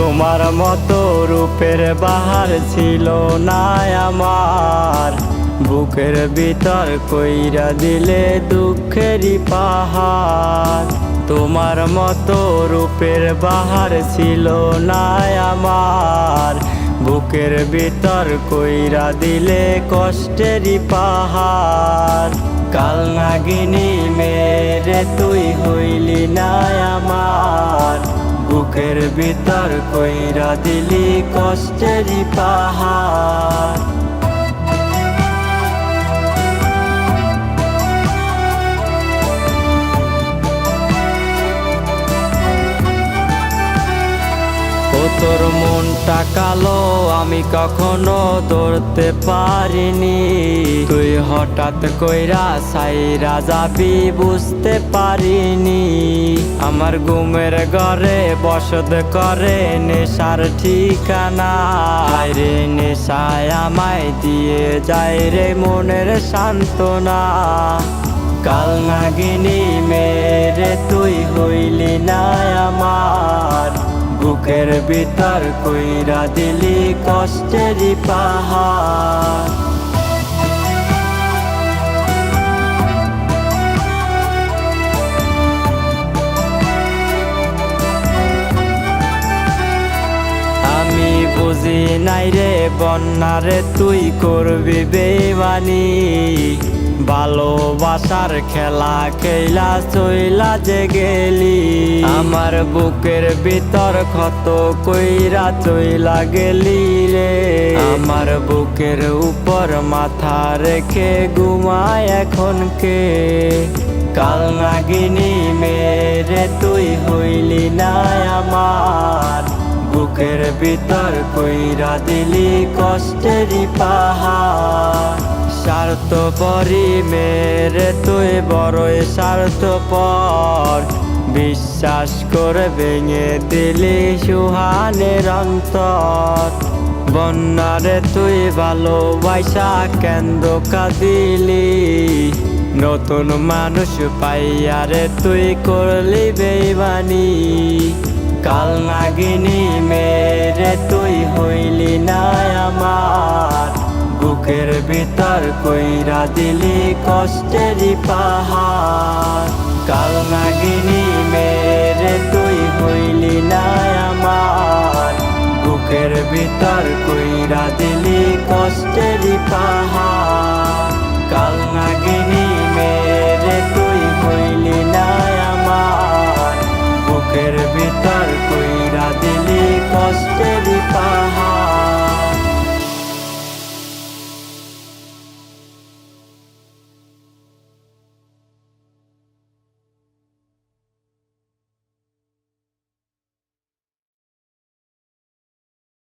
তোমার মতো রূপের বাহার ছিল না আমার, বুকের ভিতর কইরা দিলে দুঃখেরই পাহাড়। তোমার মতো রূপের বাহার ছিল না আমার, বুকের ভিতর কইরা দিলে কষ্টেরই পাহাড়। কাল নাগিনী মেরে তুই হইলি না আমার, বুকের ভিতর কইরা দিলি কষ্টেরই পাহাড়। ও তোর মনটা কালো আমি কখনো ধরতে পারিনি, তুই হঠাৎ কইরা সাইরা যাবি বুঝতে পারিনি। আমার ঘুমের ঘরে বসত করে নেশার ঠিকানা, রে নেশায় আমায় দিয়ে যায় রে মনের সান্ত্বনা। কাল নাগিনী মেরে তুই হইলি না আমার, বুকের ভিতর কইরা দিলি কষ্টেরই পাহাড়। আমি বুঝি নাই রে বন্যারে তুই করবি বেমানি, ভালোবাসার খেলা খেলা চইলা যে গেলি। আমার বুকের ভিতর ক্ষত কইরা চইলা গেলি রে, আমার বুকের উপর মাথা রেখে ঘুমায় এখন কে। কাল নাগিনী মেরে তুই হইলি না আমার, বুকের ভিতর কইরা দিলি কষ্টেরই পাহাড়। স্বার্থপরি মেরে তুই বড়ই স্বার্থপর, বিশ্বাস করে ভেঙে দিলি সুহানের অন্তর। বন্যারে তুই ভালোবাসা কেন ধোঁকা দিলি, নতুন মানুষ পাইয়া রে তুই করলি বেইমানি। কাল নাগিনী মেরে তুই হইলি না আমার, বুকের ভিতর কইরা দিলি কষ্টেরই পাহাড়। কাল নাগিনী মেরে তুই হইলি না আমার, বুকের ভিতর কইরা দিলি কষ্টেরই পাহাড়।